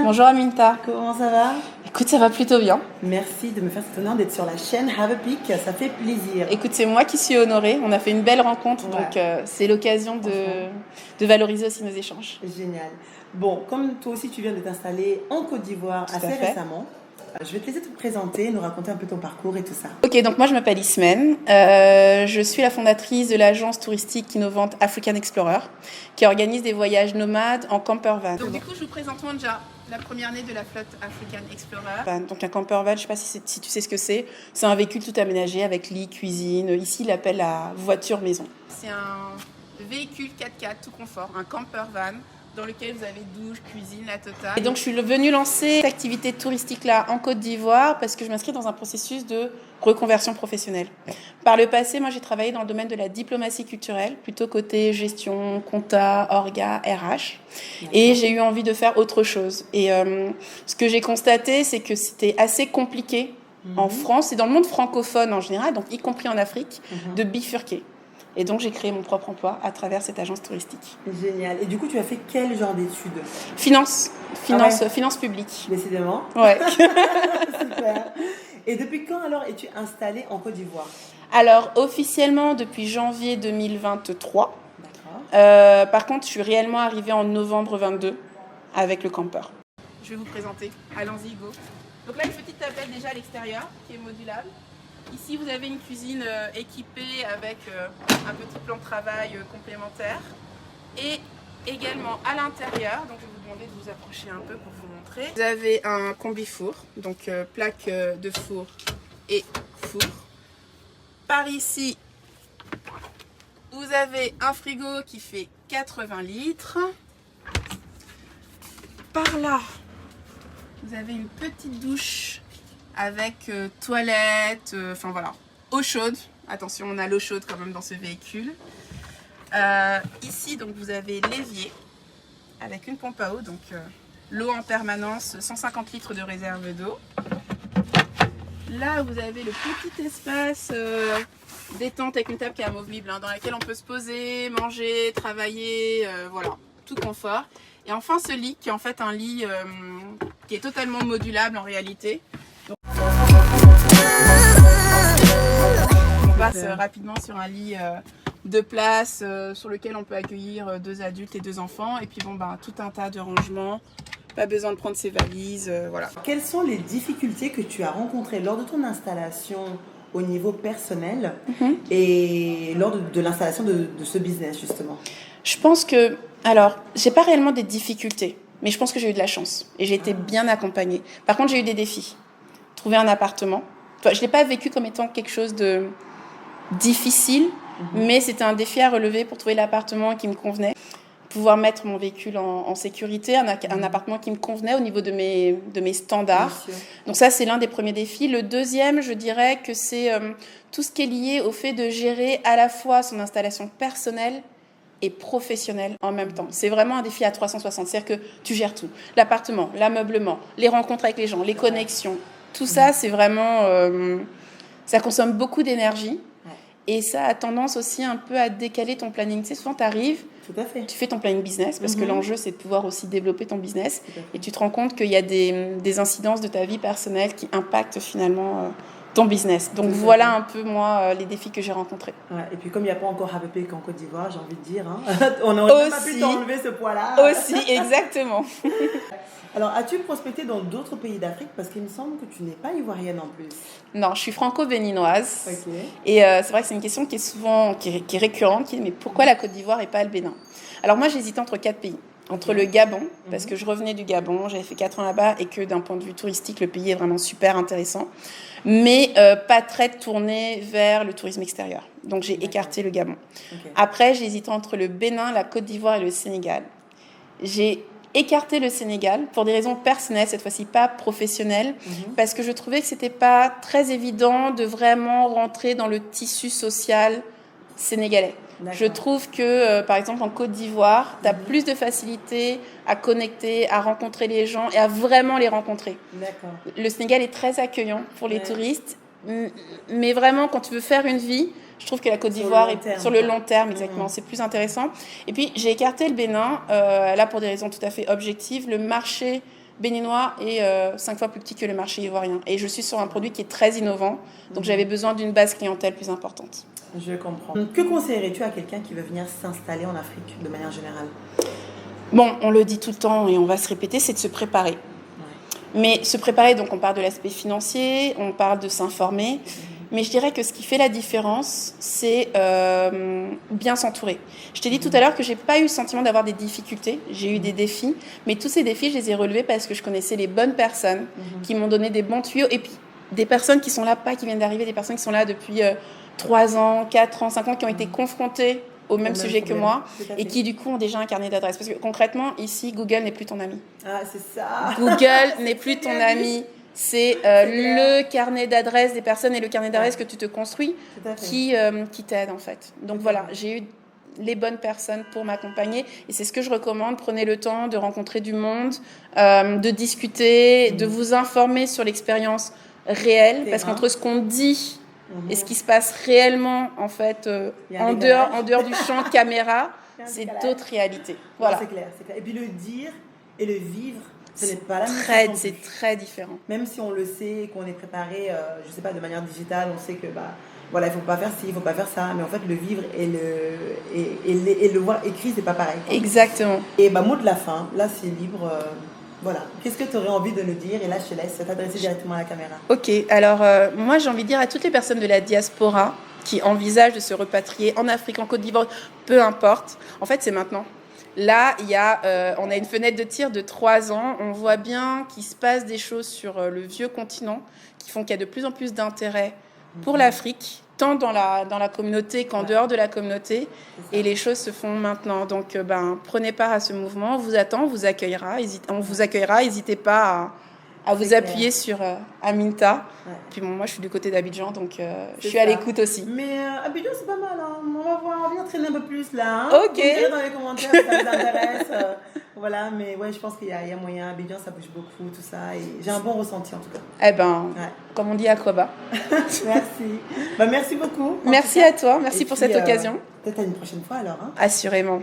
Bonjour Aminta. Comment ça va? Écoute, ça va plutôt bien. Merci de me faire cet honneur d'être sur la chaîne Have a Pic, ça fait plaisir. Écoute, c'est moi qui suis honorée. On a fait une belle rencontre, Ouais. donc c'est l'occasion de valoriser aussi nos échanges. Génial. Bon, comme toi aussi tu viens de t'installer en Côte d'Ivoire Tout à assez fait. récemment, je vais te laisser te présenter, nous raconter un peu ton parcours et tout ça. Ok, donc moi je m'appelle Ismène. Je suis la fondatrice de l'agence touristique innovante African Explorer, qui organise des voyages nomades en camper van. Donc du coup, je vous présente Wanja, la première née de la flotte African Explorer. Donc un camper van, je ne sais pas si tu sais ce que c'est. C'est un véhicule tout aménagé avec lit, cuisine. Ici, il l'appelle la voiture maison. C'est un véhicule 4x4 tout confort, un camper van, dans lequel vous avez douche, cuisine, la totale. Et donc je suis venue lancer cette activité touristique-là en Côte d'Ivoire parce que je m'inscris dans un processus de reconversion professionnelle. Par le passé, moi j'ai travaillé dans le domaine de la diplomatie culturelle, plutôt côté gestion, compta, orga, RH. Et j'ai eu envie de faire autre chose. Et ce que j'ai constaté, c'est que c'était assez compliqué en France et dans le monde francophone en général, donc y compris en Afrique, de bifurquer. Et donc, j'ai créé mon propre emploi à travers cette agence touristique. Génial. Et du coup, tu as fait quel genre d'études? Finance publique. Décidément. Ouais. Super. Et depuis quand alors es-tu installée en Côte d'Ivoire? Alors, officiellement, depuis janvier 2023. D'accord. Par contre, je suis réellement arrivée en novembre 22 avec le camper. Je vais vous présenter. Allons-y, go. Donc là, une petite tablette déjà à l'extérieur qui est modulable. Ici, vous avez une cuisine équipée avec un petit plan de travail complémentaire. Et également à l'intérieur, donc je vais vous demander de vous approcher un peu pour vous montrer. Vous avez un combi-four, donc plaque de four et four. Par ici, vous avez un frigo qui fait 80 litres. Par là, vous avez une petite douche avec toilette, enfin voilà, eau chaude. Attention, on a l'eau chaude quand même dans ce véhicule. Ici, donc vous avez l'évier avec une pompe à eau, donc l'eau en permanence, 150 litres de réserve d'eau. Là, vous avez le petit espace détente avec une table qui est amovible, dans laquelle on peut se poser, manger, travailler, voilà, tout confort. Et enfin, ce lit qui est en fait un lit qui est totalement modulable en réalité. Donc, on passe rapidement sur un lit de place sur lequel on peut accueillir 2 adultes et 2 enfants. Et puis bon, tout un tas de rangements. Pas besoin de prendre ses valises, voilà. Quelles sont les difficultés que tu as rencontrées lors de ton installation au niveau personnel et lors de l'installation de ce business justement? Je pense que, alors, j'ai pas réellement des difficultés, mais je pense que j'ai eu de la chance et j'ai été bien accompagnée. Par contre, j'ai eu des défis. Trouver un appartement. Enfin, je l'ai pas vécu comme étant quelque chose de difficile, mais c'était un défi à relever pour trouver l'appartement qui me convenait. Pouvoir mettre mon véhicule en sécurité, un appartement qui me convenait au niveau de mes standards. Donc ça, c'est l'un des premiers défis. Le deuxième, je dirais que c'est tout ce qui est lié au fait de gérer à la fois son installation personnelle et professionnelle en même temps. C'est vraiment un défi à 360, c'est-à-dire que tu gères tout. L'appartement, l'ameublement, les rencontres avec les gens, les connexions, tout ça, c'est vraiment... ça consomme beaucoup d'énergie. Et ça a tendance aussi un peu à décaler ton planning. Tu sais, souvent, tu arrives, tu fais ton planning business, parce que l'enjeu, c'est de pouvoir aussi développer ton business. Et tu te rends compte qu'il y a des incidences de ta vie personnelle qui impactent finalement ton business. Donc voilà un peu, moi, les défis que j'ai rencontrés. Ouais, et puis comme il n'y a pas encore Have a Pic en Côte d'Ivoire, j'ai envie de dire, on n'aurait pas pu t'enlever ce poids-là. Aussi, exactement. Alors, as-tu prospecté dans d'autres pays d'Afrique? Parce qu'il me semble que tu n'es pas ivoirienne en plus. Non, je suis franco-béninoise. Okay. Et c'est vrai que c'est une question qui est souvent qui est récurrente, qui est mais pourquoi la Côte d'Ivoire et pas le Bénin? Alors moi, j'hésitais entre 4 pays. Entre le Gabon, parce que je revenais du Gabon, j'avais fait 4 ans là-bas, et que d'un point de vue touristique, le pays est vraiment super intéressant, mais pas très tourné vers le tourisme extérieur. Donc j'ai écarté le Gabon. Après, j'hésitais entre le Bénin, la Côte d'Ivoire et le Sénégal. J'ai écarté le Sénégal pour des raisons personnelles, cette fois-ci pas professionnelles, parce que je trouvais que c'était pas très évident de vraiment rentrer dans le tissu social sénégalais. Je trouve que, par exemple, en Côte d'Ivoire, tu as plus de facilité à connecter, à rencontrer les gens et à vraiment les rencontrer. Le Sénégal est très accueillant pour les touristes, mais vraiment, quand tu veux faire une vie, je trouve que la Côte d'Ivoire est sur le long terme, exactement, c'est plus intéressant. Et puis, j'ai écarté le Bénin, là pour des raisons tout à fait objectives. Le marché béninois est 5 fois plus petit que le marché ivoirien. Et je suis sur un produit qui est très innovant, donc j'avais besoin d'une base clientèle plus importante. Je comprends. Que conseillerais-tu à quelqu'un qui veut venir s'installer en Afrique de manière générale? Bon, on le dit tout le temps et on va se répéter, c'est de se préparer. Ouais. Mais se préparer, donc on parle de l'aspect financier, on parle de s'informer. Mais je dirais que ce qui fait la différence, c'est bien s'entourer. Je t'ai dit tout à l'heure que je n'ai pas eu le sentiment d'avoir des difficultés. J'ai eu des défis. Mais tous ces défis, je les ai relevés parce que je connaissais les bonnes personnes qui m'ont donné des bons tuyaux. Et puis, des personnes qui sont là, pas qui viennent d'arriver, des personnes qui sont là depuis 3 ans, 4 ans, 5 ans, qui ont été confrontées au même sujet que moi et qui, du coup, ont déjà un carnet d'adresses. Parce que concrètement, ici, Google n'est plus ton ami. Ah, c'est ça. Google n'est plus ton ami. C'est le carnet d'adresses des personnes et le carnet d'adresses que tu te construis qui t'aide en fait. Donc voilà, j'ai eu les bonnes personnes pour m'accompagner et c'est ce que je recommande. Prenez le temps de rencontrer du monde, de discuter, de vous informer sur l'expérience réelle parce qu'entre ce qu'on dit et ce qui se passe réellement en fait en dehors du champ de caméra, c'est d'autres réalités. Voilà. C'est clair. Et puis le dire et le vivre, ce n'est pas la même chose. C'est très différent. Même si on le sait et qu'on est préparé, je sais pas, de manière digitale, on sait que voilà, il faut pas faire ci, il faut pas faire ça, mais en fait le vivre et le voir écrit, c'est pas pareil. Exactement. Et mot de la fin, là c'est libre. Voilà. Qu'est-ce que tu aurais envie de nous dire? Et là je te laisse t'adresser directement à la caméra. Ok, alors moi j'ai envie de dire à toutes les personnes de la diaspora qui envisagent de se repatrier en Afrique, en Côte d'Ivoire, peu importe, en fait c'est maintenant. Là, on a une fenêtre de tir de 3 ans. On voit bien qu'il se passe des choses sur le vieux continent qui font qu'il y a de plus en plus d'intérêt pour l'Afrique, tant dans la communauté qu'en dehors de la communauté. Et les choses se font maintenant. Donc, prenez part à ce mouvement. On vous attend, on vous accueillera. N'hésitez pas à vous appuyer sur Aminta. Ouais. Puis bon, moi, je suis du côté d'Abidjan, donc je suis à l'écoute aussi. Mais Abidjan, c'est pas mal. Hein. On va venir traîner un peu plus là. Hein. Ok. Vous direz dans les commentaires si ça vous intéresse. Voilà, mais ouais, je pense qu'il y a moyen. Abidjan, ça bouge beaucoup, tout ça. Et j'ai un bon ressenti en tout cas. Eh ben, comme on dit à Koba. Merci. Merci beaucoup. Merci à toi. Merci pour cette occasion. Peut-être à une prochaine fois alors. Hein. Assurément.